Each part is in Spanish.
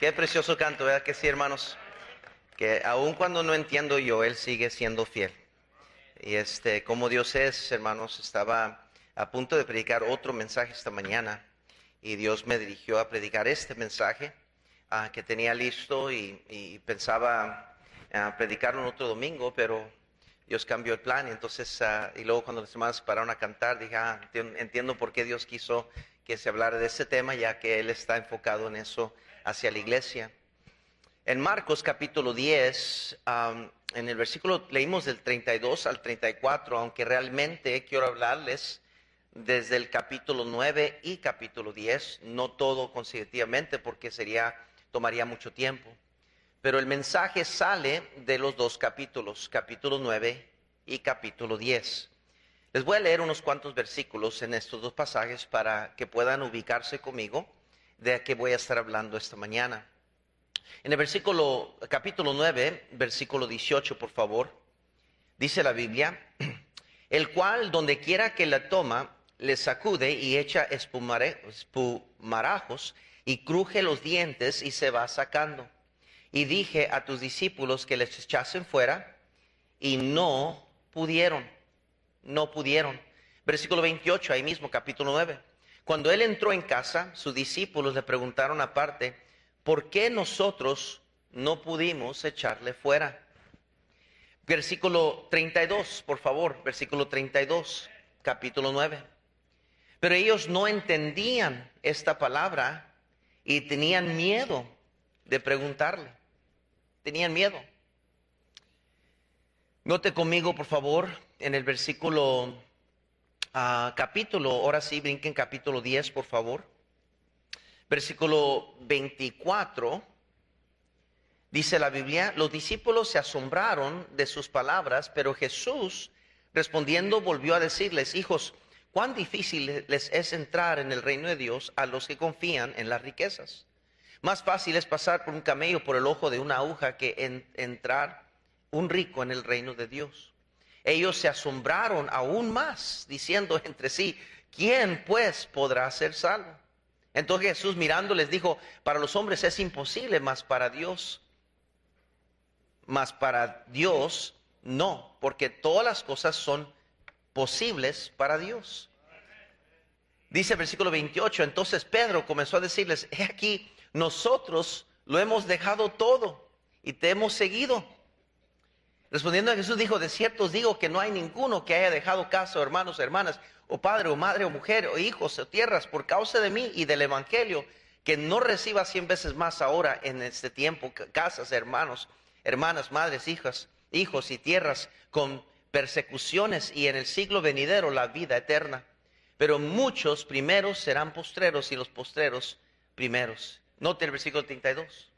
Qué precioso canto, ¿verdad que sí, hermanos? Que aun cuando no entiendo yo, Él sigue siendo fiel. Y como Dios es, hermanos, estaba a punto de predicar otro mensaje esta mañana y Dios me dirigió a predicar este mensaje que tenía listo y pensaba predicarlo en otro domingo, pero Dios cambió el plan. Y entonces, y luego cuando las hermanas pararon a cantar, dije, entiendo por qué Dios quiso que se hablara de ese tema, ya que Él está enfocado en eso hacia la iglesia. En Marcos capítulo 10, en el versículo leímos del 32 al 34, aunque realmente quiero hablarles desde el capítulo 9 y capítulo 10, no todo consecutivamente porque tomaría mucho tiempo. Pero el mensaje sale de los dos capítulos, capítulo 9 y capítulo 10. Les voy a leer unos cuantos versículos en estos dos pasajes para que puedan ubicarse conmigo de qué voy a estar hablando esta mañana. En el capítulo 9, versículo 18, por favor, dice la Biblia, el cual donde quiera que la toma, le sacude y echa espumarajos y cruje los dientes y se va sacando. Y dije a tus discípulos que les echasen fuera y no pudieron. Versículo 28, ahí mismo, capítulo 9. Cuando él entró en casa, sus discípulos le preguntaron aparte, ¿por qué nosotros no pudimos echarle fuera? Versículo 32, por favor, versículo 32, capítulo 9. Pero ellos no entendían esta palabra y tenían miedo de preguntarle. Tenían miedo. Note conmigo, por favor, en el versículo capítulo, ahora sí, brinquen capítulo 10, por favor. Versículo 24, dice la Biblia, los discípulos se asombraron de sus palabras, pero Jesús, respondiendo, volvió a decirles, hijos, cuán difícil les es entrar en el reino de Dios a los que confían en las riquezas. Más fácil es pasar por un camello por el ojo de una aguja que entrar un rico en el reino de Dios. Ellos se asombraron aún más, diciendo entre sí, ¿quién pues podrá ser salvo? Entonces Jesús mirándoles dijo, para los hombres es imposible, mas para Dios no, porque todas las cosas son posibles para Dios. Dice el versículo 28, entonces Pedro comenzó a decirles, he aquí, nosotros lo hemos dejado todo y te hemos seguido. Respondiendo a Jesús dijo, de cierto os digo que no hay ninguno que haya dejado casa, o hermanos, hermanas, o padre, o madre, o mujer, o hijos, o tierras, por causa de mí y del evangelio, que no reciba 100 veces más ahora en este tiempo, casas, hermanos, hermanas, madres, hijas, hijos y tierras, con persecuciones, y en el siglo venidero la vida eterna. Pero muchos primeros serán postreros, y los postreros primeros. Note el versículo 32.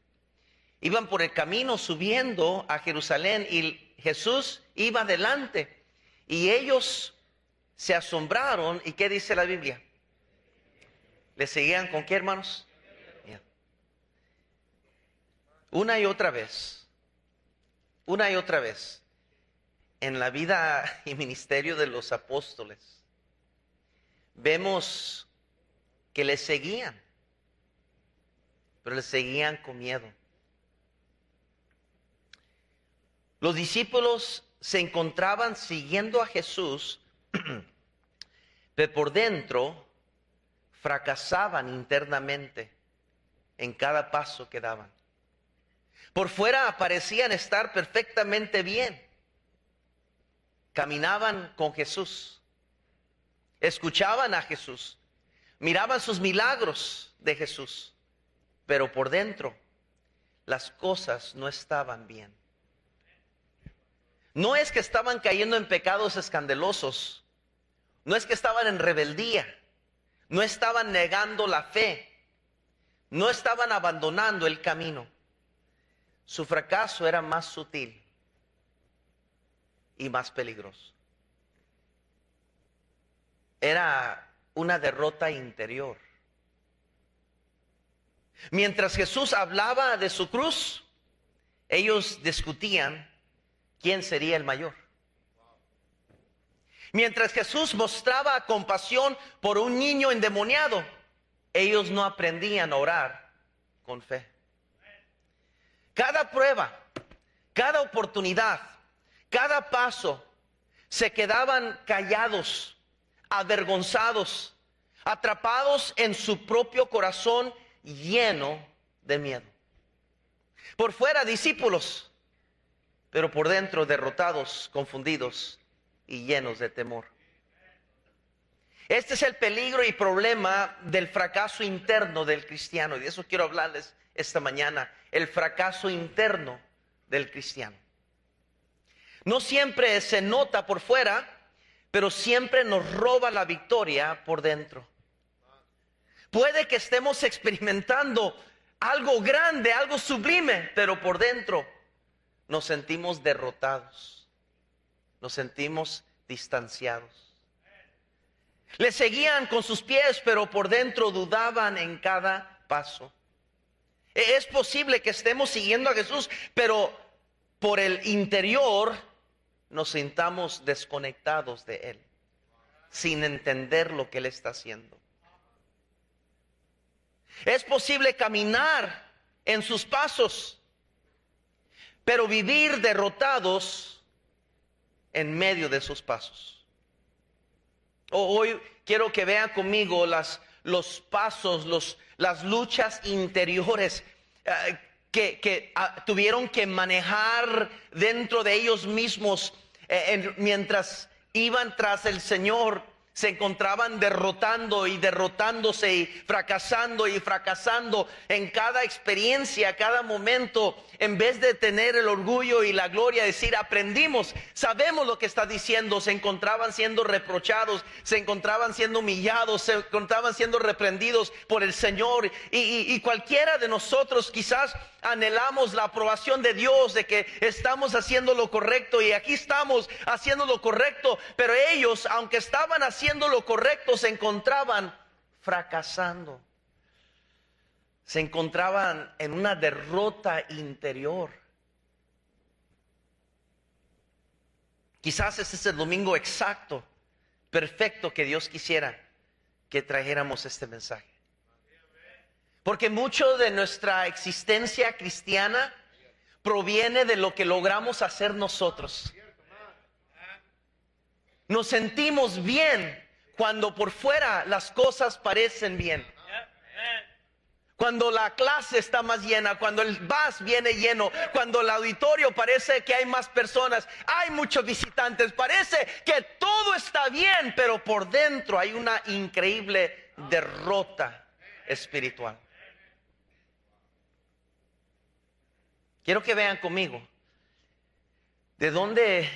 Iban por el camino subiendo a Jerusalén y Jesús iba adelante. Y ellos se asombraron. ¿Y qué dice la Biblia? ¿Le seguían con qué, hermanos? Yeah. Una y otra vez, en la vida y ministerio de los apóstoles, vemos que le seguían, pero le seguían con miedo. Los discípulos se encontraban siguiendo a Jesús, pero por dentro fracasaban internamente en cada paso que daban. Por fuera parecían estar perfectamente bien. Caminaban con Jesús, escuchaban a Jesús, miraban sus milagros de Jesús, pero por dentro las cosas no estaban bien. No es que estaban cayendo en pecados escandalosos, no es que estaban en rebeldía, no estaban negando la fe, no estaban abandonando el camino. Su fracaso era más sutil y más peligroso. Era una derrota interior. Mientras Jesús hablaba de su cruz, ellos discutían quién sería el mayor. Mientras Jesús mostraba compasión por un niño endemoniado, ellos no aprendían a orar con fe. cada prueba, cada oportunidad, cada paso, se quedaban callados, avergonzados, atrapados en su propio corazón lleno de miedo. Por fuera discípulos, pero por dentro derrotados, confundidos y llenos de temor. Este es el peligro y problema del fracaso interno del cristiano. Y de eso quiero hablarles esta mañana. El fracaso interno del cristiano. No siempre se nota por fuera, pero siempre nos roba la victoria por dentro. Puede que estemos experimentando algo grande, algo sublime, pero por dentro nos sentimos derrotados, nos sentimos distanciados. Le seguían con sus pies, pero por dentro dudaban en cada paso. Es posible que estemos siguiendo a Jesús, pero por el interior nos sintamos desconectados de Él, sin entender lo que Él está haciendo. Es posible caminar en sus pasos, pero vivir derrotados en medio de sus pasos. Hoy quiero que vean conmigo los pasos, las luchas interiores que tuvieron que manejar dentro de ellos mismos mientras iban tras el Señor. Se encontraban derrotando y derrotándose y fracasando en cada experiencia, cada momento. En vez de tener el orgullo y la gloria, decir aprendimos, sabemos lo que está diciendo. Se encontraban siendo reprochados, se encontraban siendo humillados, se encontraban siendo reprendidos por el Señor. Y cualquiera de nosotros quizás anhelamos la aprobación de Dios, de que estamos haciendo lo correcto, y aquí estamos haciendo lo correcto. Pero ellos, aunque estaban haciendo lo correcto, se encontraban fracasando. Se encontraban en una derrota interior. Quizás ese es el domingo exacto, perfecto, que Dios quisiera que trajéramos este mensaje. Porque mucho de nuestra existencia cristiana proviene de lo que logramos hacer nosotros. Nos sentimos bien cuando por fuera las cosas parecen bien. Cuando la clase está más llena, cuando el bus viene lleno, cuando el auditorio parece que hay más personas, hay muchos visitantes, parece que todo está bien, pero por dentro hay una increíble derrota espiritual. Quiero que vean conmigo de dónde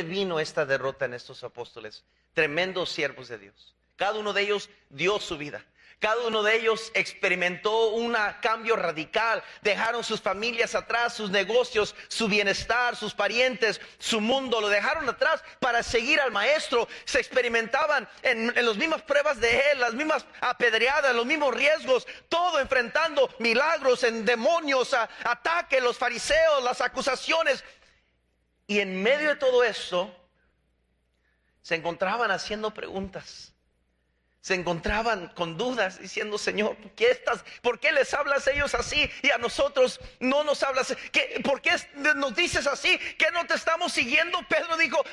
vino esta derrota en estos apóstoles, tremendos siervos de Dios. Cada uno de ellos dio su vida. Cada uno de ellos experimentó un cambio radical. Dejaron sus familias atrás, sus negocios, su bienestar, sus parientes, su mundo. Lo dejaron atrás para seguir al maestro. Se experimentaban en las mismas pruebas de él, las mismas apedreadas, los mismos riesgos. Todo enfrentando milagros, en demonios, ataques, los fariseos, las acusaciones. Y en medio de todo eso, se encontraban haciendo preguntas. Se encontraban con dudas, diciendo: Señor, ¿por qué les hablas a ellos así y a nosotros no nos hablas? ¿Por qué nos dices así? ¿Que no te estamos siguiendo? Pedro dijo: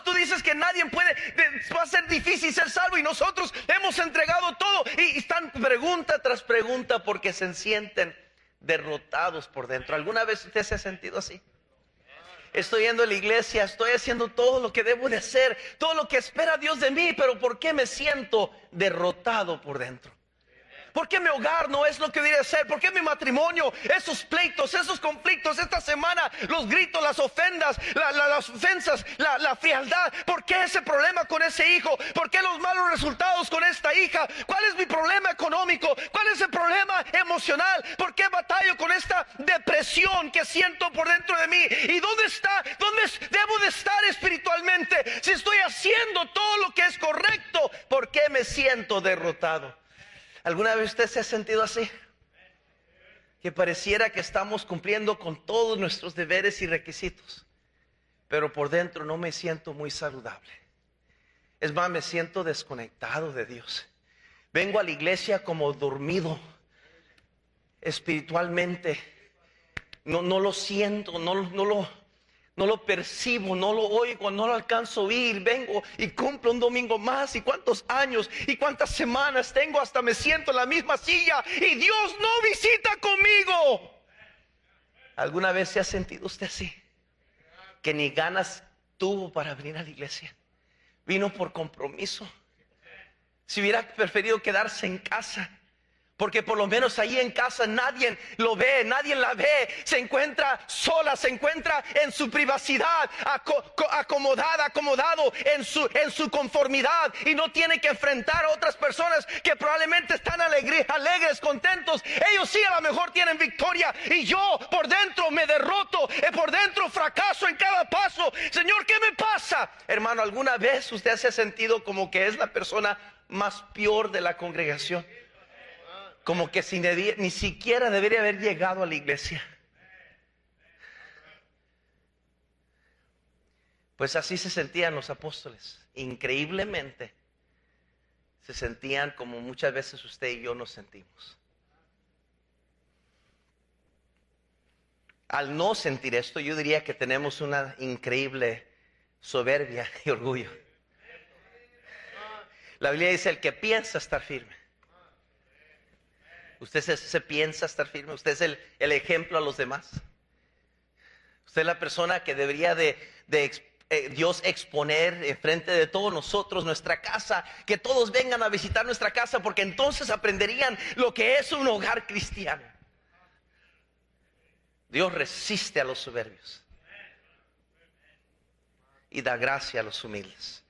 tú dices que nadie va a ser difícil ser salvo, y nosotros hemos entregado todo. Y están pregunta tras pregunta porque se sienten derrotados por dentro. ¿Alguna vez usted se ha sentido así? Estoy yendo a la iglesia, estoy haciendo todo lo que debo de hacer, todo lo que espera Dios de mí, pero ¿por qué me siento derrotado por dentro? ¿Por qué mi hogar no es lo que debería ser? ¿Por qué mi matrimonio, esos pleitos, esos conflictos, esta semana, los gritos, las ofensas, la frialdad? ¿Por qué ese problema con ese hijo? ¿Por qué los malos resultados con esta hija? ¿Cuál es mi problema económico? ¿Cuál es el problema emocional? ¿Por qué batallo con esta depresión que siento por dentro de mí? ¿Y dónde debo de estar espiritualmente? Si estoy haciendo todo lo que es correcto, ¿por qué me siento derrotado? ¿Alguna vez usted se ha sentido así? Que pareciera que estamos cumpliendo con todos nuestros deberes y requisitos, pero por dentro no me siento muy saludable. Es más, me siento desconectado de Dios. Vengo a la iglesia como dormido espiritualmente. no lo siento, no lo percibo, no lo oigo, no lo alcanzo a oír. Vengo y cumplo un domingo más, y cuántos años y cuántas semanas tengo, hasta me siento en la misma silla y Dios no visita conmigo. ¿Alguna vez se ha sentido usted así? Que ni ganas tuvo para venir a la iglesia, vino por compromiso. Si hubiera preferido quedarse en casa, porque por lo menos ahí en casa nadie lo ve, nadie la ve. Se encuentra sola, se encuentra en su privacidad, acomodado en su conformidad, y no tiene que enfrentar a otras personas que probablemente están alegres, contentos. Ellos sí a lo mejor tienen victoria, y yo por dentro me derroto, por dentro fracaso en cada paso. Señor, ¿qué me pasa? Hermano, ¿alguna vez usted se ha sentido como que es la persona más peor de la congregación? Como que ni siquiera debería haber llegado a la iglesia. Pues así se sentían los apóstoles. Increíblemente se sentían como muchas veces usted y yo nos sentimos. Al no sentir esto, yo diría que tenemos una increíble soberbia y orgullo. La Biblia dice: el que piensa estar firme. Usted se piensa estar firme. Usted es el ejemplo a los demás. Usted es la persona que debería Dios exponer enfrente de todos nosotros, nuestra casa. Que todos vengan a visitar nuestra casa, porque entonces aprenderían lo que es un hogar cristiano. Dios resiste a los soberbios y da gracia a los humildes.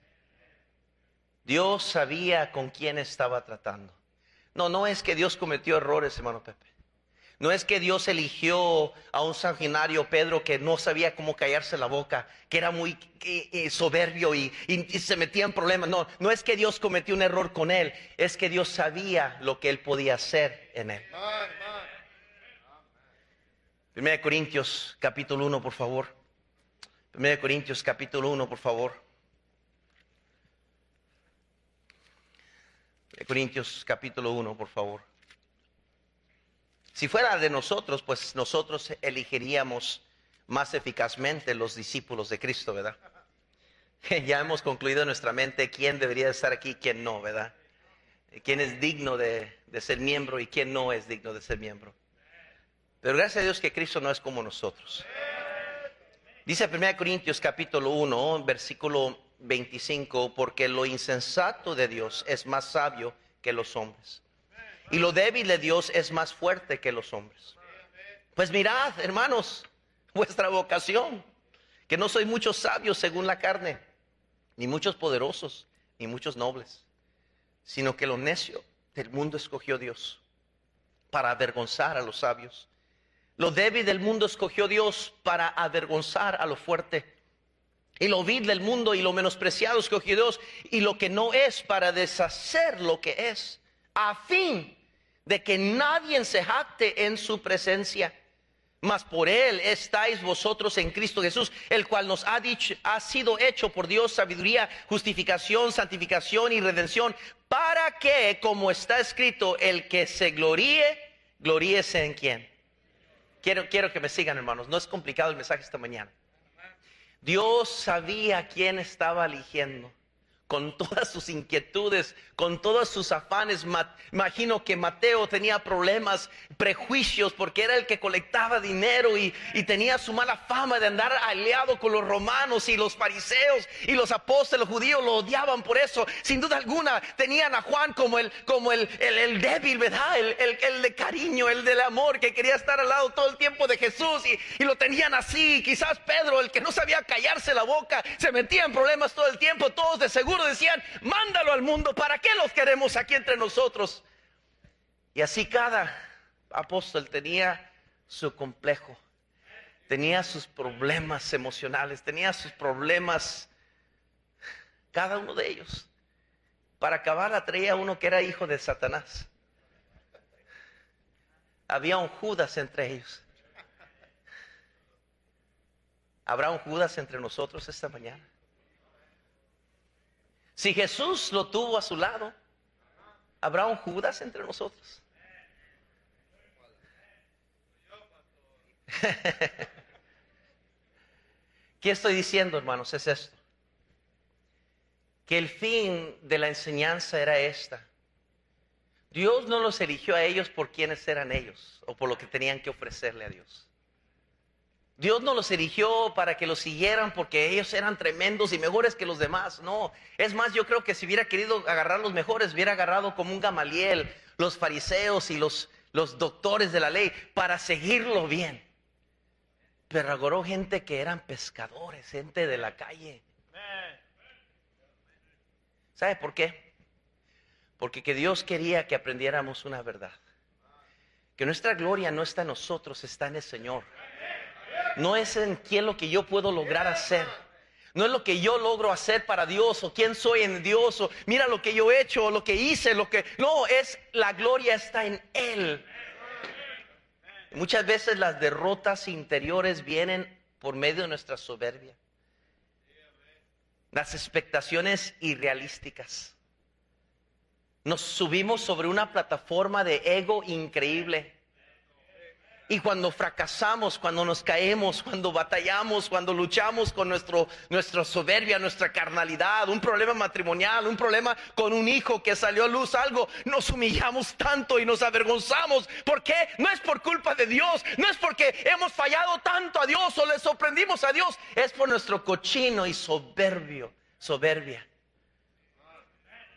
Dios sabía con quién estaba tratando. No es que Dios cometió errores, hermano Pepe. No es que Dios eligió a un sanguinario Pedro que no sabía cómo callarse la boca, que era muy soberbio y se metía en problemas. No es que Dios cometió un error con él. Es que Dios sabía lo que él podía hacer en él. 1 Corintios capítulo 1, por favor. 1 Corintios capítulo 1, por favor. Corintios capítulo 1, por favor. Si fuera de nosotros, pues nosotros elegiríamos más eficazmente los discípulos de Cristo, ¿verdad? Ya hemos concluido en nuestra mente quién debería estar aquí y quién no, ¿verdad? Quién es digno de ser miembro y quién no es digno de ser miembro. Pero gracias a Dios que Cristo no es como nosotros. Dice 1 Corintios capítulo 1, versículo 25: porque lo insensato de Dios es más sabio que los hombres, y lo débil de Dios es más fuerte que los hombres. Pues mirad, hermanos, vuestra vocación, que no soy muchos sabios según la carne, ni muchos poderosos, ni muchos nobles, sino que lo necio del mundo escogió Dios para avergonzar a los sabios. Lo débil del mundo escogió Dios para avergonzar a lo fuerte. Y lo vil del mundo y lo menospreciado escogió Dios, y lo que no es, para deshacer lo que es, a fin de que nadie se jacte en su presencia. Mas por él estáis vosotros en Cristo Jesús, el cual nos ha sido hecho por Dios sabiduría, justificación, santificación y redención, para que, como está escrito, el que se gloríese en quién. Quiero que me sigan, hermanos. No es complicado el mensaje esta mañana. Dios sabía quién estaba eligiendo, con todas sus inquietudes, con todos sus afanes. Imagino que Mateo tenía problemas, prejuicios, porque era el que colectaba dinero y tenía su mala fama de andar aliado con los romanos, y los fariseos y los apóstoles judíos lo odiaban por eso. Sin duda alguna tenían a Juan como el débil, ¿verdad? El de cariño, el del amor, que quería estar al lado todo el tiempo de Jesús, y lo tenían así. Quizás Pedro, el que no sabía callarse la boca, se metía en problemas todo el tiempo. Todos de seguro decían: mándalo al mundo, ¿para qué los queremos aquí entre nosotros? Y así cada apóstol tenía su complejo, tenía sus problemas emocionales, tenía sus problemas, cada uno de ellos. Para acabar, traía uno que era hijo de Satanás. Había un Judas entre ellos. ¿Habrá un Judas entre nosotros esta mañana? Si Jesús lo tuvo a su lado, ¿habrá un Judas entre nosotros? ¿Qué estoy diciendo, hermanos? Es esto. Que el fin de la enseñanza era esta. Dios no los eligió a ellos por quienes eran ellos o por lo que tenían que ofrecerle a Dios. Dios no los eligió para que los siguieran porque ellos eran tremendos y mejores que los demás. No, es más, yo creo que si hubiera querido agarrar los mejores, hubiera agarrado como un Gamaliel, los fariseos y los doctores de la ley para seguirlo bien. Pero agarró gente que eran pescadores, gente de la calle. ¿Sabe por qué? Porque que Dios quería que aprendiéramos una verdad. Que nuestra gloria no está en nosotros, está en el Señor. No es en quién lo que yo puedo lograr hacer. No es lo que yo logro hacer para Dios o quién soy en Dios o mira lo que yo he hecho o lo que hice, no, es la gloria está en Él. Muchas veces las derrotas interiores vienen por medio de nuestra soberbia. Las expectaciones irrealísticas. Nos subimos sobre una plataforma de ego increíble. Y cuando fracasamos, cuando nos caemos, cuando batallamos, cuando luchamos con nuestra soberbia, nuestra carnalidad, un problema matrimonial, un problema con un hijo que salió a luz, algo, nos humillamos tanto y nos avergonzamos. ¿Por qué? No es por culpa de Dios, no es porque hemos fallado tanto a Dios o le sorprendimos a Dios, es por nuestro cochino y soberbia,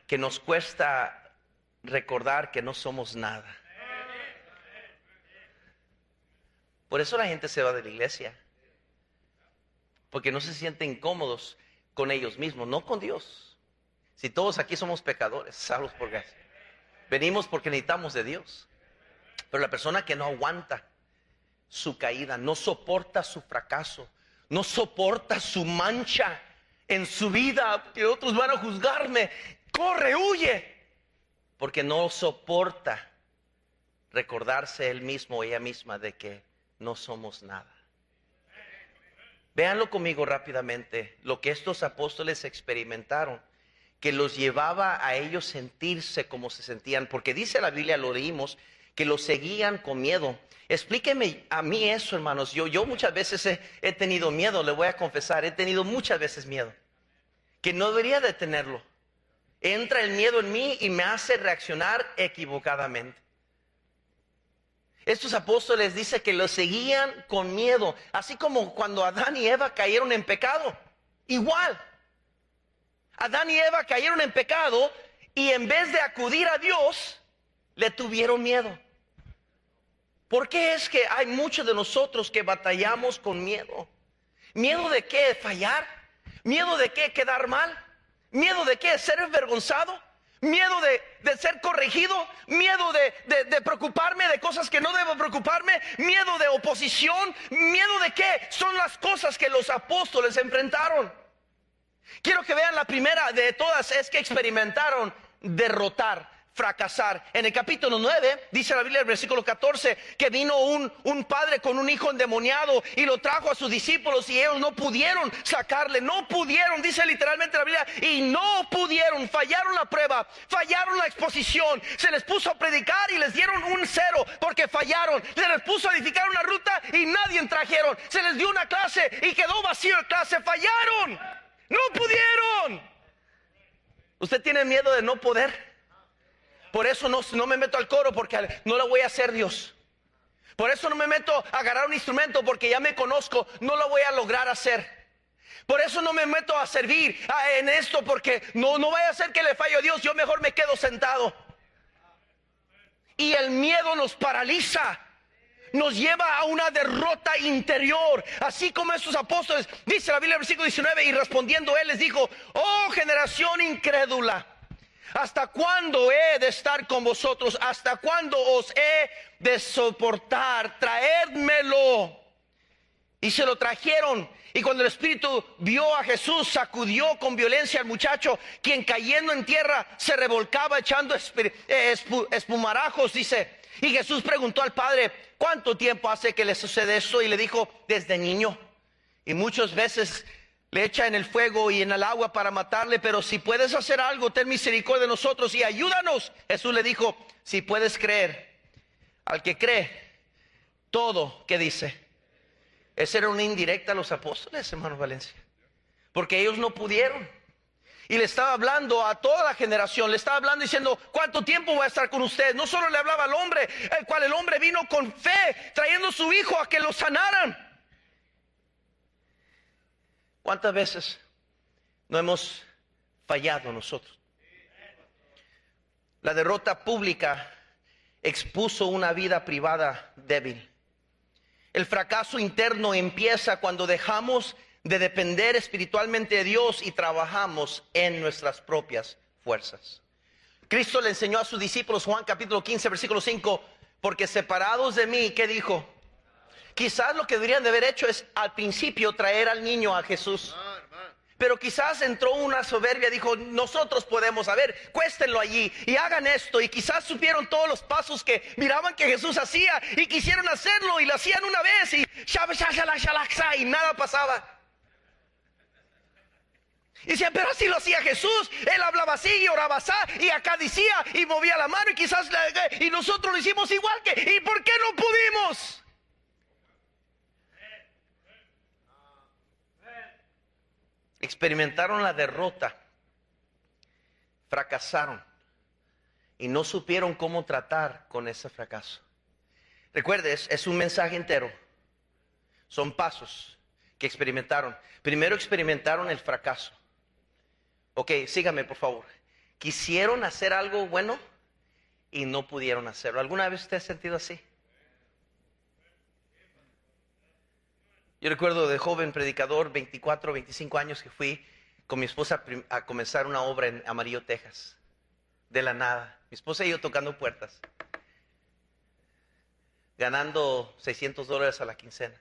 que nos cuesta recordar que no somos nada. Por eso la gente se va de la iglesia. Porque no se sienten cómodos con ellos mismos, no con Dios. Si todos aquí somos pecadores, salvos por gracia. Venimos porque necesitamos de Dios. Pero la persona que no aguanta su caída, no soporta su fracaso, no soporta su mancha en su vida, que otros van a juzgarme, corre, huye. Porque no soporta recordarse él mismo o ella misma de que no somos nada. Véanlo conmigo rápidamente, lo que estos apóstoles experimentaron, que los llevaba a ellos sentirse como se sentían, porque dice la Biblia, lo leímos, que los seguían con miedo. Explíqueme a mí eso, hermanos. Yo muchas veces he tenido miedo, le voy a confesar, he tenido muchas veces miedo, que no debería de tenerlo. Entra el miedo en mí y me hace reaccionar equivocadamente. Estos apóstoles dice que los seguían con miedo, así como cuando Adán y Eva cayeron en pecado. Igual, Adán y Eva cayeron en pecado y en vez de acudir a Dios, le tuvieron miedo. ¿Por qué es que hay muchos de nosotros que batallamos con miedo? ¿Miedo de qué? ¿Fallar? ¿Miedo de qué? ¿Quedar mal? ¿Miedo de qué? ¿Ser avergonzado? ¿Miedo de ser corregido? ¿Miedo de preocuparme de cosas que no debo preocuparme? ¿Miedo de oposición? ¿Miedo de qué? Son las cosas que los apóstoles enfrentaron. Quiero que vean la primera de todas, es que experimentaron derrotar, fracasar. En el capítulo 9, dice la Biblia, el versículo 14, que vino un padre con un hijo endemoniado y lo trajo a sus discípulos y ellos no pudieron sacarle, no pudieron, dice literalmente la Biblia, y no pudieron, fallaron la prueba, fallaron la exposición, se les puso a predicar y les dieron un 0 porque fallaron, se les puso a edificar una ruta y nadie trajeron, se les dio una clase y quedó vacío la clase, fallaron, no pudieron. ¿Usted tiene miedo de no poder? Por eso no me meto al coro, porque no lo voy a hacer Dios. Por eso no me meto a agarrar un instrumento, porque ya me conozco, no lo voy a lograr hacer. Por eso no me meto a servir en esto, porque no vaya a ser que le falle a Dios, yo mejor me quedo sentado. Y el miedo nos paraliza, nos lleva a una derrota interior, así como estos apóstoles. Dice la Biblia, versículo 19, y respondiendo él les dijo: oh generación incrédula, ¿hasta cuándo he de estar con vosotros? ¿Hasta cuándo os he de soportar? Traédmelo. Y se lo trajeron. Y cuando el espíritu vio a Jesús, sacudió con violencia al muchacho, quien cayendo en tierra se revolcaba echando espumarajos, dice. Y Jesús preguntó al padre: ¿cuánto tiempo hace que le sucede eso? Y le dijo: desde niño. Y muchas veces le echa en el fuego y en el agua para matarle, pero si puedes hacer algo, ten misericordia de nosotros y ayúdanos. Jesús le dijo: si puedes creer, al que cree, todo, ¿qué dice? Esa era una indirecta a los apóstoles, hermano Valencia, porque ellos no pudieron. Y le estaba hablando a toda la generación, le estaba hablando diciendo, ¿cuánto tiempo voy a estar con ustedes? No solo le hablaba al hombre, el cual el hombre vino con fe, trayendo a su hijo a que lo sanaran. ¿Cuántas veces no hemos fallado nosotros? La derrota pública expuso una vida privada débil. El fracaso interno empieza cuando dejamos de depender espiritualmente de Dios y trabajamos en nuestras propias fuerzas. Cristo le enseñó a sus discípulos, Juan capítulo 15, versículo 5, porque separados de mí, ¿qué dijo? Quizás lo que deberían de haber hecho es al principio traer al niño a Jesús. Pero quizás entró una soberbia, dijo, nosotros podemos, a ver, cuéstenlo allí y hagan esto. Y quizás supieron todos los pasos que miraban que Jesús hacía y quisieron hacerlo y lo hacían una vez y nada pasaba. Y decían, pero así lo hacía Jesús, él hablaba así y oraba así y acá decía y movía la mano y quizás y nosotros lo hicimos igual que, ¿y por qué no pudimos? Experimentaron la derrota, fracasaron y no supieron cómo tratar con ese fracaso. Recuerde, es un mensaje entero. Son pasos que experimentaron. Primero experimentaron el fracaso. Ok, sígame por favor. Quisieron hacer algo bueno y no pudieron hacerlo. ¿Alguna vez usted ha sentido así? Yo recuerdo de joven predicador, 24, 25 años, que fui con mi esposa a comenzar una obra en Amarillo, Texas. De la nada. Mi esposa y yo tocando puertas. Ganando $600 a la quincena.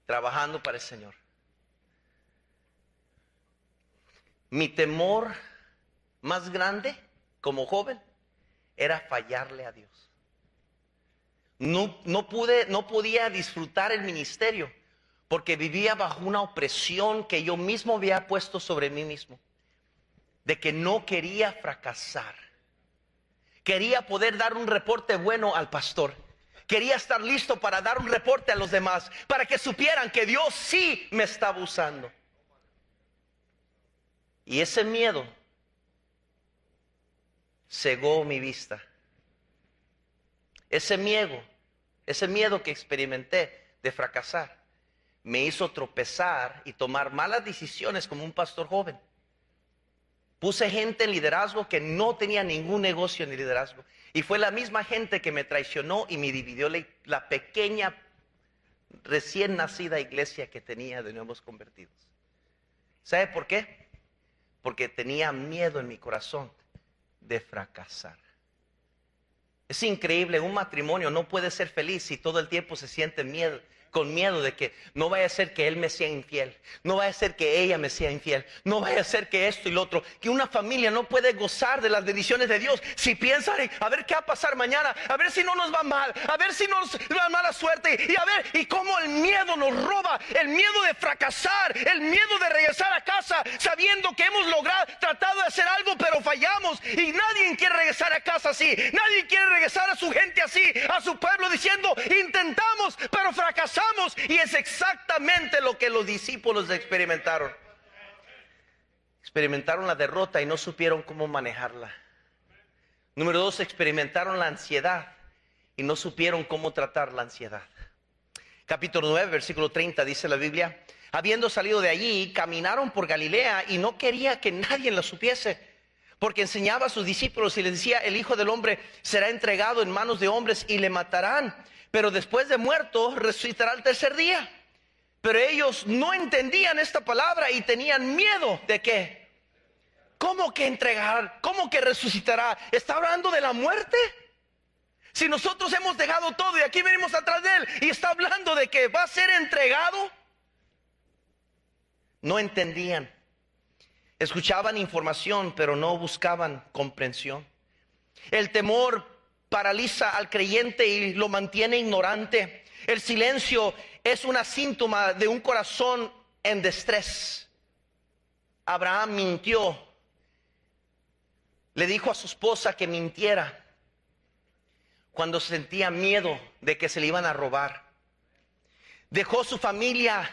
Trabajando para el Señor. Mi temor más grande como joven era fallarle a Dios. No podía disfrutar el ministerio porque vivía bajo una opresión que yo mismo había puesto sobre mí mismo, de que no quería fracasar. Quería poder dar un reporte bueno al pastor. Quería estar listo para dar un reporte a los demás, para que supieran que Dios sí me estaba usando. Y ese miedo cegó mi vista. Ese miedo que experimenté de fracasar me hizo tropezar y tomar malas decisiones como un pastor joven. Puse gente en liderazgo que no tenía ningún negocio en el liderazgo. Y fue la misma gente que me traicionó y me dividió la pequeña, recién nacida iglesia que tenía de nuevos convertidos. ¿Sabe por qué? Porque tenía miedo en mi corazón de fracasar. Es increíble, un matrimonio no puede ser feliz si todo el tiempo se siente con miedo de que no vaya a ser que él me sea infiel, no vaya a ser que ella me sea infiel, no vaya a ser que esto y lo otro. Que una familia no puede gozar de las bendiciones de Dios si piensa a ver qué va a pasar mañana, a ver si no nos va mal, a ver si nos da mala suerte, y a ver, y cómo el miedo nos roba, el miedo de fracasar, el miedo de regresar a casa sabiendo que hemos tratado de hacer algo pero fallamos, y nadie quiere regresar a casa así, nadie quiere regresar a su gente así, a su pueblo diciendo, intentamos pero fracasamos. Y es exactamente lo que los discípulos experimentaron. Experimentaron la derrota y no supieron cómo manejarla. Número 2, experimentaron la ansiedad y no supieron cómo tratar la ansiedad. Capítulo 9, versículo 30 dice la Biblia: habiendo salido de allí, caminaron por Galilea y no quería que nadie lo supiese, porque enseñaba a sus discípulos y les decía: el Hijo del Hombre será entregado en manos de hombres y le matarán, pero después de muerto resucitará al tercer día. Pero ellos no entendían esta palabra y tenían miedo. ¿De qué? ¿Cómo que entregar? ¿Cómo que resucitará? ¿Está hablando de la muerte? Si nosotros hemos dejado todo y aquí venimos atrás de él y está hablando de que va a ser entregado. No entendían. Escuchaban información pero no buscaban comprensión. El temor paraliza al creyente y lo mantiene ignorante. El silencio es una síntoma de un corazón en distrés. Abraham mintió. Le dijo a su esposa que mintiera cuando sentía miedo de que se le iban a robar. dejó su familia.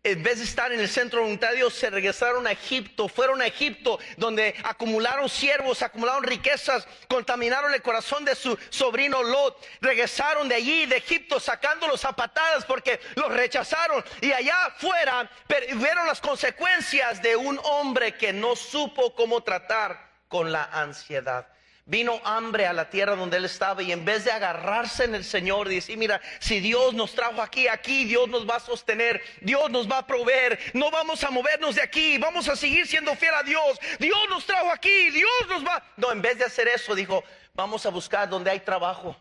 En vez de estar en el centro de la voluntad de Dios, se regresaron a Egipto. Fueron a Egipto, donde acumularon siervos, acumularon riquezas, contaminaron el corazón de su sobrino Lot. Regresaron de allí, de Egipto, sacándolos a patadas porque los rechazaron. Y allá afuera vieron las consecuencias de un hombre que no supo cómo tratar con la ansiedad. Vino hambre a la tierra donde él estaba, y en vez de agarrarse en el Señor y decir: mira, si Dios nos trajo aquí, Dios nos va a sostener, Dios nos va a proveer, no vamos a movernos de aquí, vamos a seguir siendo fiel a Dios, Dios nos trajo aquí, Dios nos va. No, en vez de hacer eso, dijo: vamos a buscar donde hay trabajo.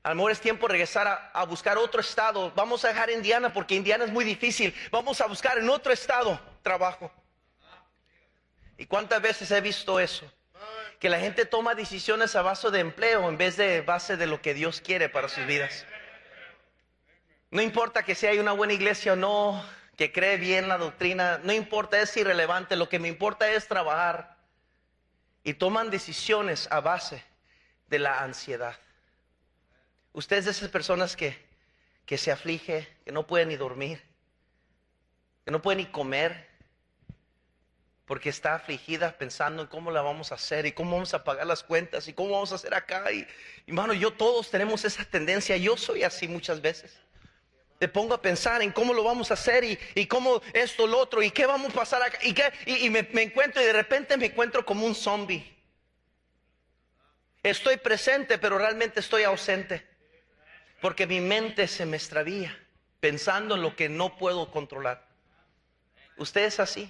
A lo mejor es tiempo de regresar a buscar otro estado. Vamos a dejar Indiana porque Indiana es muy difícil. Vamos a buscar en otro estado trabajo. ¿Y cuántas veces he visto eso? Que la gente toma decisiones a base de empleo en vez de base de lo que Dios quiere para sus vidas. No importa que sea una buena iglesia o no, que cree bien la doctrina, no importa, es irrelevante. Lo que me importa es trabajar. Y toman decisiones a base de la ansiedad. Usted es de esas personas que se aflige, que no puede ni dormir, que no puede ni comer, porque está afligida pensando en cómo la vamos a hacer y cómo vamos a pagar las cuentas y cómo vamos a hacer acá. Y hermano, todos tenemos esa tendencia. Yo soy así muchas veces. Te pongo a pensar en cómo lo vamos a hacer y cómo esto, lo otro, y qué vamos a pasar acá. Y me encuentro, y de repente me encuentro como un zombie. Estoy presente, pero realmente estoy ausente, porque mi mente se me extravía pensando en lo que no puedo controlar. ¿Usted es así?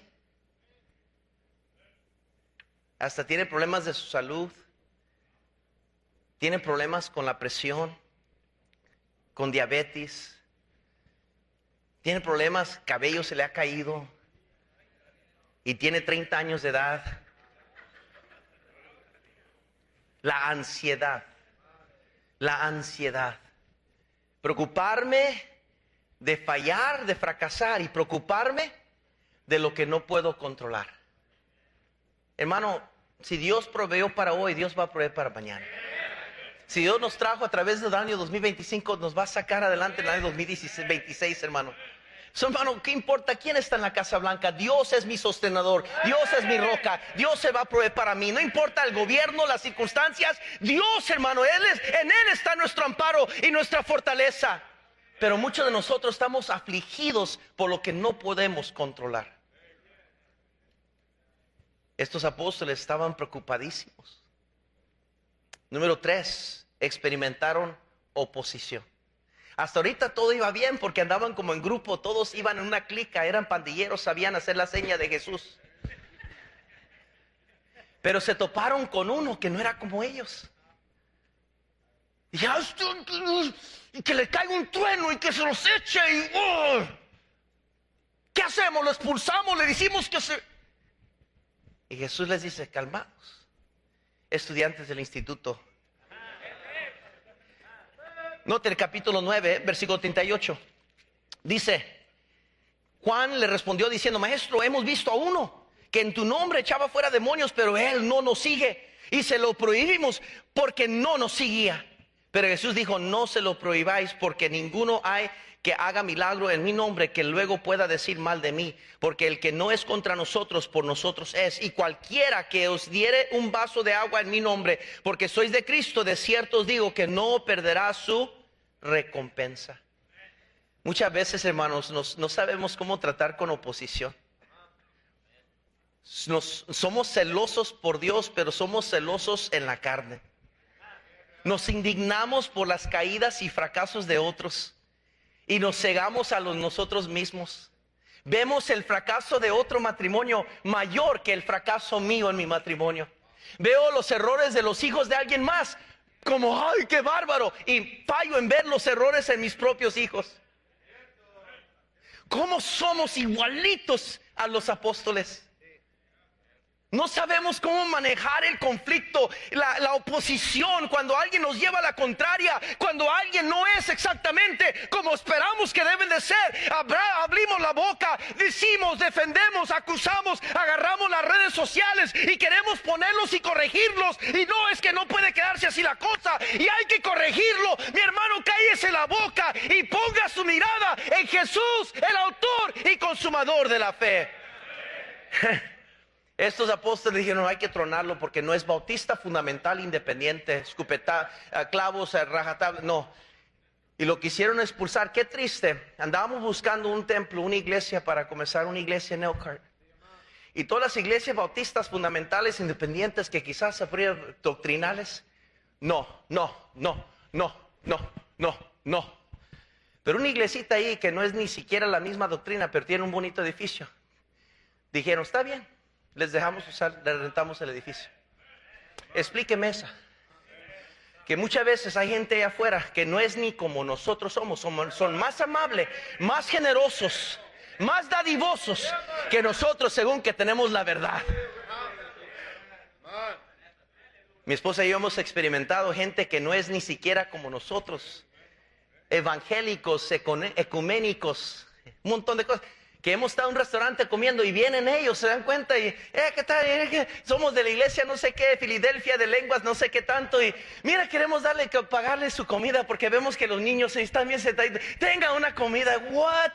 Hasta tiene problemas de su salud, tiene problemas con la presión, con diabetes, tiene problemas, cabello se le ha caído y tiene 30 años de edad. La ansiedad, preocuparme de fallar, de fracasar, y preocuparme de lo que no puedo controlar. Hermano, si Dios proveyó para hoy, Dios va a proveer para mañana. Si Dios nos trajo a través del año 2025, nos va a sacar adelante en el año 2026, hermano. Hermano, ¿qué importa quién está en la Casa Blanca? Dios es mi sostenedor, Dios es mi roca, Dios se va a proveer para mí. No importa el gobierno, las circunstancias, Dios, hermano, en Él está nuestro amparo y nuestra fortaleza. Pero muchos de nosotros estamos afligidos por lo que no podemos controlar. Estos apóstoles estaban preocupadísimos. Número 3, experimentaron oposición. Hasta ahorita todo iba bien porque andaban como en grupo, todos iban en una clica, eran pandilleros, sabían hacer la seña de Jesús. Pero se toparon con uno que no era como ellos. Y que le caiga un trueno y que se los eche. ¿Qué hacemos? ¿Lo expulsamos? ¿Le decimos que se...? Y Jesús les dice: calmaos, estudiantes del instituto. Note el capítulo 9, versículo 38. Dice: Juan le respondió diciendo: Maestro, hemos visto a uno que en tu nombre echaba fuera demonios, pero él no nos sigue, y se lo prohibimos porque no nos seguía. Pero Jesús dijo: no se lo prohibáis, porque ninguno hay que haga milagro en mi nombre que luego pueda decir mal de mí, porque el que no es contra nosotros, por nosotros es. Y cualquiera que os diere un vaso de agua en mi nombre, porque sois de Cristo, de cierto os digo que no perderá su recompensa. Muchas veces, hermanos, no sabemos cómo tratar con oposición. Somos celosos por Dios, pero somos celosos en la carne. Nos indignamos por las caídas y fracasos de otros y nos cegamos a nosotros mismos. Vemos el fracaso de otro matrimonio mayor que el fracaso mío en mi matrimonio. Veo los errores de los hijos de alguien más como: ¡ay, qué bárbaro! Y fallo en ver los errores en mis propios hijos. ¿Cómo somos igualitos a los apóstoles? No sabemos cómo manejar el conflicto, la oposición, cuando alguien nos lleva a la contraria, cuando alguien no es exactamente como esperamos que deben de ser. Abrimos la boca, decimos, defendemos, acusamos, agarramos las redes sociales y queremos ponerlos y corregirlos. Y no, es que no puede quedarse así la cosa y hay que corregirlo. Mi hermano, cállese la boca y ponga su mirada en Jesús, el autor y consumador de la fe. Estos apóstoles dijeron: hay que tronarlo porque no es bautista fundamental independiente, escupeta, clavos, rajatabla, no. Y lo quisieron expulsar. Qué triste. Andábamos buscando un templo, una iglesia, para comenzar una iglesia en Elkhart. Y todas las iglesias bautistas fundamentales independientes que quizás habrían doctrinales, no. Pero una iglesita ahí que no es ni siquiera la misma doctrina, pero tiene un bonito edificio. Dijeron: está bien, les dejamos usar, les rentamos el edificio. Explíqueme esa. Que muchas veces hay gente allá afuera que no es ni como nosotros somos, son más amables, más generosos, más dadivosos que nosotros, según que tenemos la verdad. Mi esposa y yo hemos experimentado gente que no es ni siquiera como nosotros, evangélicos, ecuménicos, un montón de cosas. Que hemos estado en un restaurante comiendo y vienen ellos, se dan cuenta y ¿qué tal? Somos de la iglesia no sé qué, Filadelfia de lenguas no sé qué tanto, y mira, queremos pagarle su comida porque vemos que los niños están bien sentados. Tenga una comida. What?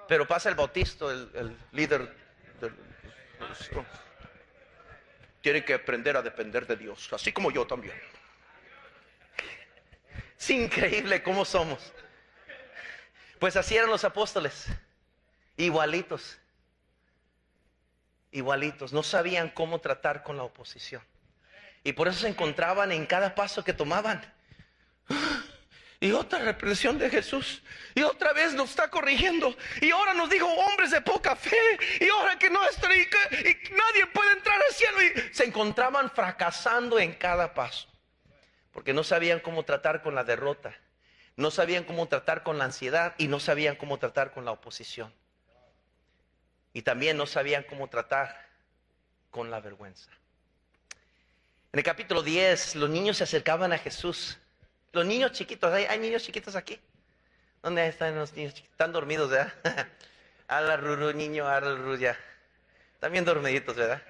Pero pasa el bautista, el líder tiene que aprender a depender de Dios, así como yo también. Es increíble cómo somos. Pues así eran los apóstoles, igualitos, no sabían cómo tratar con la oposición. Y por eso se encontraban en cada paso que tomaban. Y otra reprensión de Jesús, y otra vez nos está corrigiendo, y ahora nos dijo hombres de poca fe, y ahora que no está, y nadie puede entrar al cielo. Y se encontraban fracasando en cada paso, porque no sabían cómo tratar con la derrota. No sabían cómo tratar con la ansiedad y no sabían cómo tratar con la oposición. Y también no sabían cómo tratar con la vergüenza. En el capítulo 10, los niños se acercaban a Jesús. Los niños chiquitos, ¿hay niños chiquitos aquí? ¿Dónde están los niños chiquitos? Están dormidos, ¿verdad? Ala ruru, niño, ala ruru, ya. Están bien dormiditos, ¿verdad?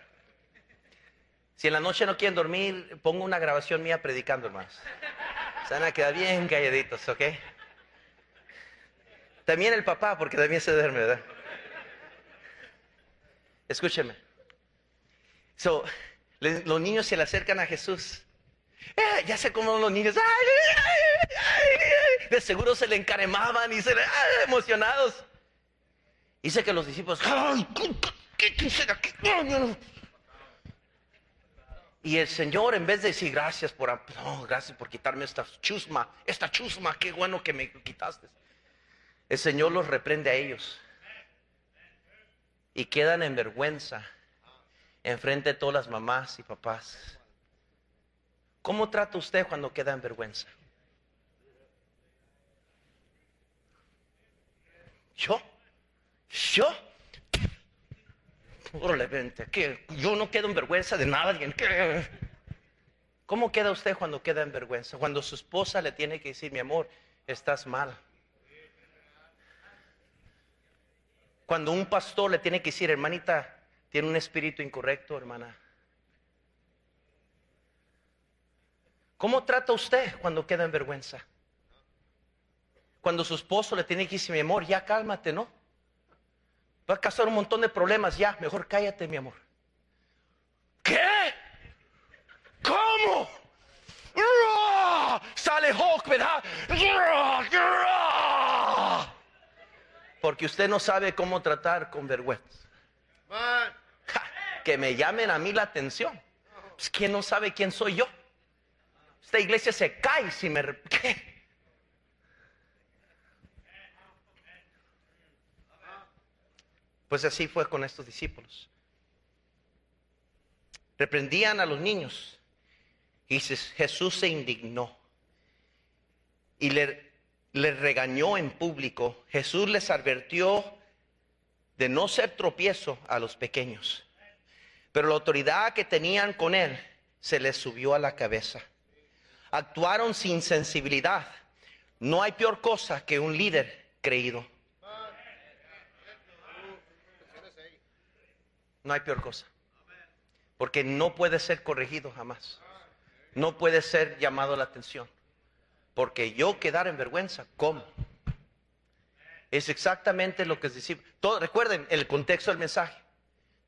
Si en la noche no quieren dormir, pongo una grabación mía predicando, hermanos. Se van a quedar bien calladitos, ¿ok? También el papá, porque también se duerme, ¿verdad? Escúcheme. Los niños se le acercan a Jesús. Ya sé cómo los niños. De seguro se le encaremaban y se le emocionados. Dice que los discípulos. ¿Qué será? Y el Señor, en vez de decir gracias por quitarme esta chusma, qué bueno que me quitaste. El Señor los reprende a ellos. Y quedan en vergüenza enfrente de todas las mamás y papás. ¿Cómo trata usted cuando queda en vergüenza? ¿Yo? Órale, vente, que yo no quedo en vergüenza de nadie. ¿Cómo queda usted cuando queda en vergüenza? Cuando su esposa le tiene que decir: mi amor, estás mal. Cuando un pastor le tiene que decir: hermanita, tiene un espíritu incorrecto, hermana. ¿Cómo trata usted cuando queda en vergüenza? Cuando su esposo le tiene que decir: mi amor, ya cálmate, ¿no? Va a causar un montón de problemas, ya, mejor cállate, mi amor. ¿Qué? ¿Cómo? Sale Hulk, ¿verdad? Porque usted no sabe cómo tratar con vergüenza. Que me llamen a mí la atención. Pues, ¿quién no sabe quién soy yo? Esta iglesia se cae si me... ¿Qué? Pues así fue con estos discípulos. Reprendían a los niños y Jesús se indignó y les regañó en público. Jesús les advirtió de no ser tropiezo a los pequeños, pero la autoridad que tenían con él se les subió a la cabeza. Actuaron sin sensibilidad. No hay peor cosa que un líder creído. No hay peor cosa. Porque no puede ser corregido jamás. No puede ser llamado la atención. porque yo quedar en vergüenza, ¿cómo? Es exactamente lo que es decir. Recuerden el contexto del mensaje.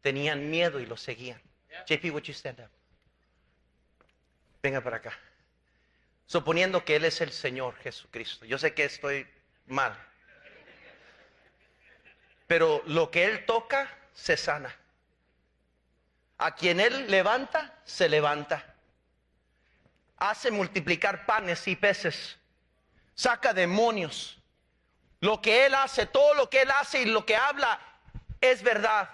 Tenían miedo y lo seguían. JP, would you stand up? Venga para acá. Suponiendo que Él es el Señor Jesucristo. Yo sé que estoy mal. Pero lo que Él toca, se sana. A quien Él levanta, se levanta. Hace multiplicar panes y peces. Saca demonios. Lo que Él hace, todo lo que Él hace y lo que habla es verdad.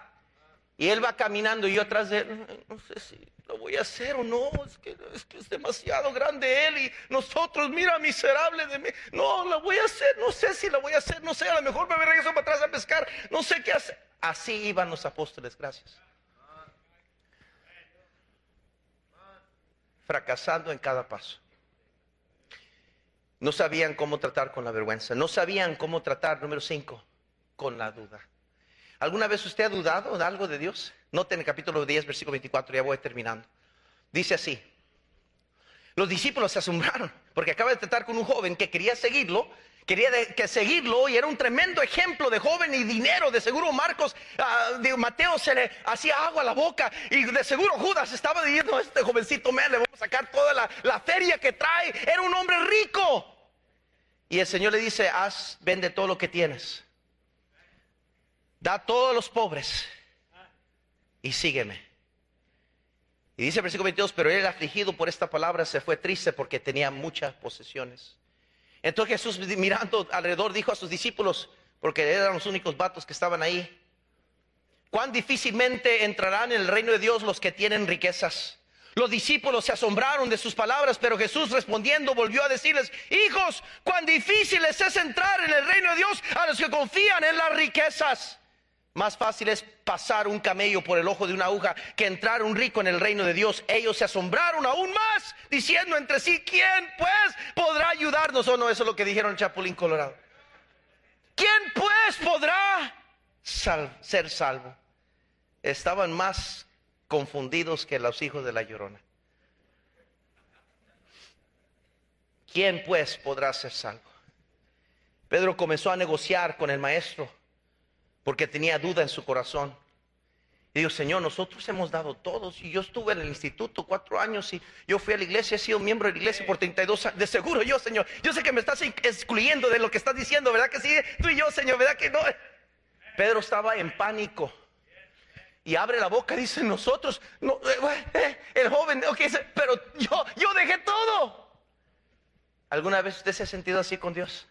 Y Él va caminando y yo atrás de Él, no sé si lo voy a hacer o no, es que es demasiado grande Él y nosotros, mira, miserable de mí. No, lo voy a hacer, no sé si lo voy a hacer, no sé, a lo mejor me regreso para atrás a pescar, no sé qué hacer. Así iban los apóstoles, gracias. Fracasando en cada paso. No sabían cómo tratar con la vergüenza. No sabían cómo tratar, número 5, con la duda. ¿Alguna vez usted ha dudado de algo de Dios? Noten el capítulo 10, versículo 24, ya voy terminando. Dice así. Los discípulos se asombraron porque acaba de tratar con un joven que quería seguirlo. Que seguirlo y era un tremendo ejemplo de joven y dinero. De seguro Marcos, de Mateo se le hacía agua a la boca. Y de seguro Judas estaba diciendo, este jovencito, le vamos a sacar toda la feria que trae. Era un hombre rico. Y el Señor le dice, vende todo lo que tienes. Da a todos los pobres y sígueme. Y dice el versículo 22, pero él afligido por esta palabra se fue triste porque tenía muchas posesiones. Entonces Jesús, mirando alrededor, dijo a sus discípulos, porque eran los únicos vatos que estaban ahí: cuán difícilmente entrarán en el reino de Dios los que tienen riquezas. Los discípulos se asombraron de sus palabras, pero Jesús respondiendo volvió a decirles: hijos, cuán difícil es entrar en el reino de Dios a los que confían en las riquezas. Más fácil es pasar un camello por el ojo de una aguja que entrar un rico en el reino de Dios. Ellos se asombraron aún más, diciendo entre sí: ¿quién pues podrá ayudarnos? ¿O no? Eso es lo que dijeron en Chapulín, Colorado. ¿Quién pues podrá ser salvo? Estaban más confundidos que los hijos de la Llorona. ¿Quién pues podrá ser salvo? Pedro comenzó a negociar con el maestro porque tenía duda en su corazón. Y dijo: Señor, nosotros hemos dado todos. Y yo estuve en el instituto 4 años y yo fui a la iglesia, he sido miembro de la iglesia por 32 años. De seguro yo, Señor, yo sé que me estás excluyendo de lo que estás diciendo, ¿verdad que sí? Tú y yo, Señor, ¿verdad que no? Pedro estaba en pánico. Y abre la boca y dice: nosotros, no, el joven, okay, pero yo dejé todo. ¿Alguna vez usted se ha sentido así con Dios?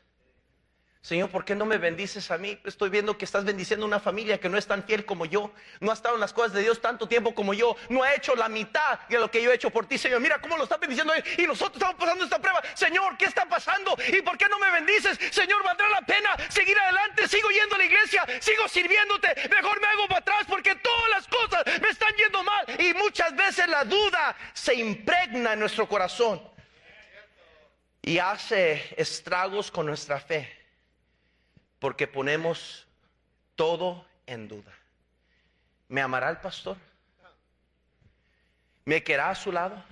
Señor, ¿por qué no me bendices a mí? Estoy viendo que estás bendiciendo a una familia que no es tan fiel como yo. No ha estado en las cosas de Dios tanto tiempo como yo. No ha hecho la mitad de lo que yo he hecho por ti, Señor. Mira cómo lo está bendiciendo él. Y nosotros estamos pasando esta prueba. Señor, ¿qué está pasando? ¿Y por qué no me bendices? Señor, ¿valdrá la pena seguir adelante? Sigo yendo a la iglesia, sigo sirviéndote. Mejor me hago para atrás porque todas las cosas me están yendo mal. Y muchas veces la duda se impregna en nuestro corazón y hace estragos con nuestra fe. Porque ponemos todo en duda. ¿Me amará el pastor? ¿Me querrá a su lado?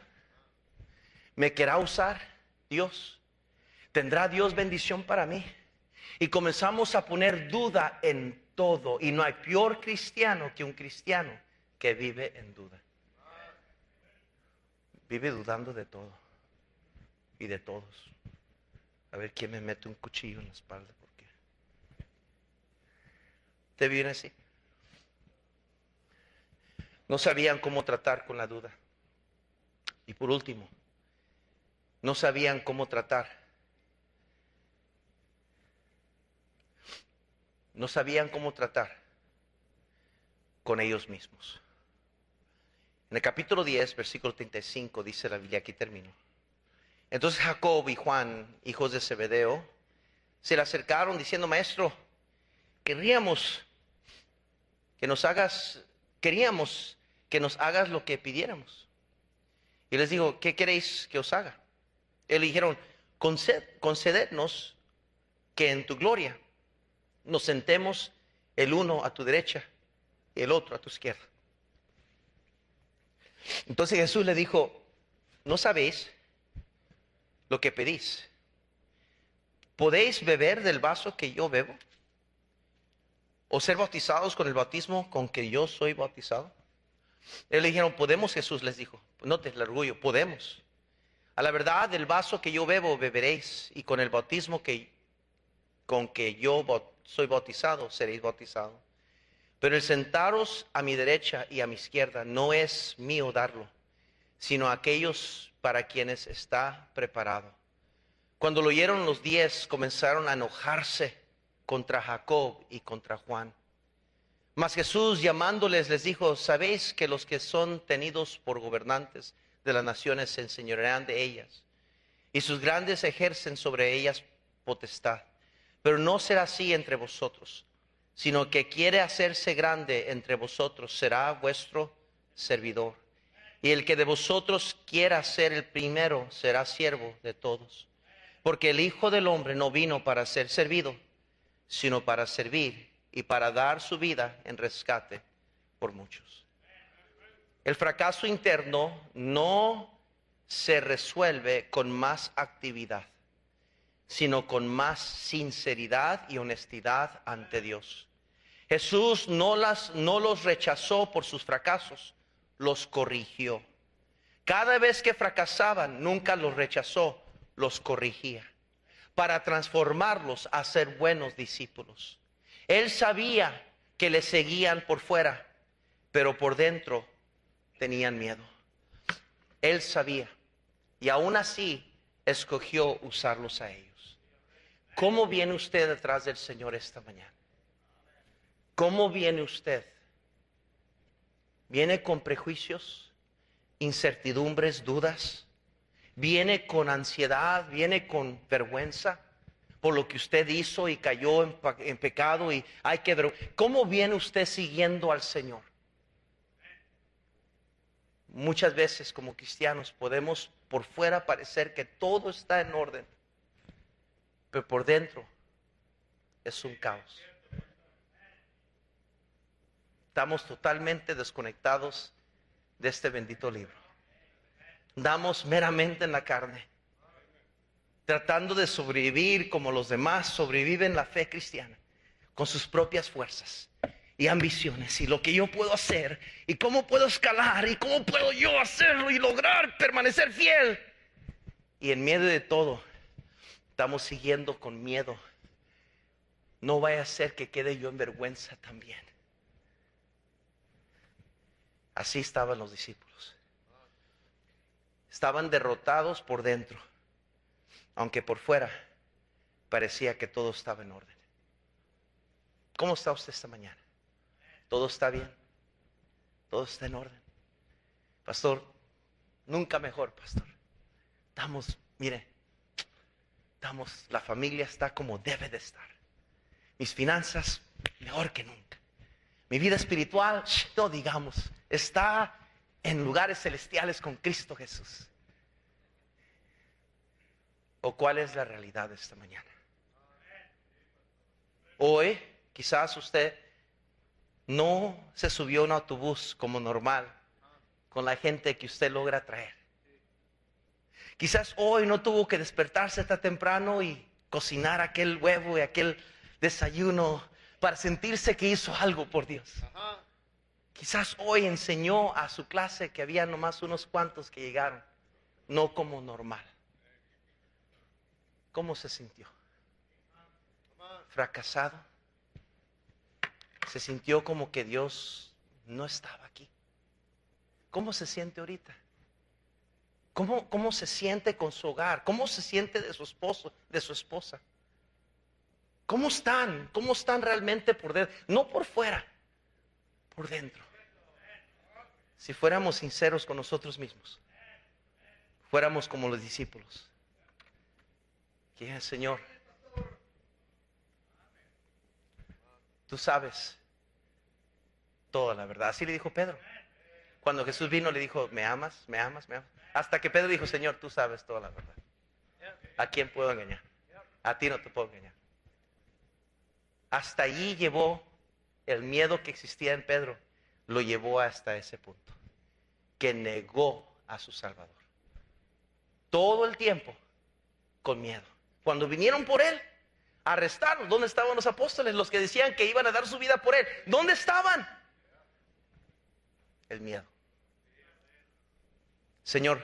¿Me querrá usar Dios? ¿Tendrá Dios bendición para mí? Y comenzamos a poner duda en todo. Y no hay peor cristiano que un cristiano que vive en duda. Vive dudando de todo y de todos. A ver quién me mete un cuchillo en la espalda. ¿Te viene así? No sabían cómo tratar con la duda. Y por último, no sabían cómo tratar. No sabían cómo tratar con ellos mismos. En el capítulo 10, versículo 35, dice la Biblia, aquí termino. Entonces Jacob y Juan, hijos de Zebedeo, se le acercaron diciendo: Maestro, queríamos que nos hagas lo que pidiéramos. Y les digo: ¿qué queréis que os haga? Y le dijeron: concedednos que en tu gloria nos sentemos el uno a tu derecha y el otro a tu izquierda. Entonces Jesús le dijo: ¿no sabéis lo que pedís? ¿podéis beber del vaso que yo bebo? ¿O ser bautizados con el bautismo con que yo soy bautizado? Ellos le dijeron, podemos. Jesús les dijo, note el orgullo, podemos. A la verdad, del vaso que yo bebo beberéis, y con el bautismo con que yo soy bautizado seréis bautizados. Pero el sentaros a mi derecha y a mi izquierda no es mío darlo, sino a aquellos para quienes está preparado. Cuando lo oyeron los 10, comenzaron a enojarse contra Jacob y contra Juan. Mas Jesús, llamándoles, les dijo, ¿sabéis que los que son tenidos por gobernantes de las naciones se enseñorean de ellas, y sus grandes ejercen sobre ellas potestad? Pero no será así entre vosotros, sino que quiere hacerse grande entre vosotros será vuestro servidor. Y el que de vosotros quiera ser el primero será siervo de todos. Porque el Hijo del Hombre no vino para ser servido, sino para servir y para dar su vida en rescate por muchos. El fracaso interno no se resuelve con más actividad, sino con más sinceridad y honestidad ante Dios. Jesús no los rechazó por sus fracasos, los corrigió. Cada vez que fracasaban, nunca los rechazó, los corrigía, para transformarlos a ser buenos discípulos. Él sabía que le seguían por fuera, pero por dentro tenían miedo. Él sabía, y aún así escogió usarlos a ellos. ¿Cómo viene usted detrás del Señor esta mañana? ¿Cómo viene usted? ¿Viene con prejuicios, incertidumbres, dudas? ¿Viene con ansiedad? ¿Viene con vergüenza por lo que usted hizo y cayó en pecado? Y hay que ver. ¿Cómo viene usted siguiendo al Señor? Muchas veces como cristianos podemos por fuera parecer que todo está en orden, pero por dentro es un caos. Estamos totalmente desconectados de este bendito libro. Andamos meramente en la carne, tratando de sobrevivir como los demás sobreviven la fe cristiana, con sus propias fuerzas y ambiciones, y lo que yo puedo hacer, y cómo puedo escalar, y cómo puedo yo hacerlo y lograr permanecer fiel. Y en medio de todo, estamos siguiendo con miedo. No vaya a ser que quede yo en vergüenza también. Así estaban los discípulos. Estaban derrotados por dentro, aunque por fuera parecía que todo estaba en orden. ¿Cómo está usted esta mañana? ¿Todo está bien? ¿Todo está en orden? Pastor, nunca mejor, pastor. La familia está como debe de estar. Mis finanzas, mejor que nunca. Mi vida espiritual, no digamos, está en lugares celestiales con Cristo Jesús. ¿O cuál es la realidad de esta mañana? Hoy, quizás usted no se subió a un autobús como normal, con la gente que usted logra traer. Quizás hoy no tuvo que despertarse tan temprano y cocinar aquel huevo y aquel desayuno para sentirse que hizo algo por Dios. Quizás hoy enseñó a su clase que había nomás unos cuantos que llegaron, no como normal. ¿Cómo se sintió? ¿Fracasado? ¿Se sintió como que Dios no estaba aquí? ¿Cómo se siente ahorita? ¿Cómo se siente con su hogar? ¿Cómo se siente de su esposo, de su esposa? ¿Cómo están? ¿Cómo están realmente por dentro? No por fuera, por dentro. Si fuéramos sinceros con nosotros mismos, fuéramos como los discípulos. Que Señor, tú sabes toda la verdad. Así le dijo Pedro. Cuando Jesús vino le dijo, ¿me amas? ¿Me amas? ¿Me amas? Hasta que Pedro dijo, Señor, tú sabes toda la verdad. ¿A quién puedo engañar? A ti no te puedo engañar. Hasta allí llevó el miedo que existía en Pedro, lo llevó hasta ese punto, que negó a su Salvador. Todo el tiempo con miedo. Cuando vinieron por él, arrestarlo. ¿Dónde estaban los apóstoles? Los que decían que iban a dar su vida por él. ¿Dónde estaban? El miedo. Señor,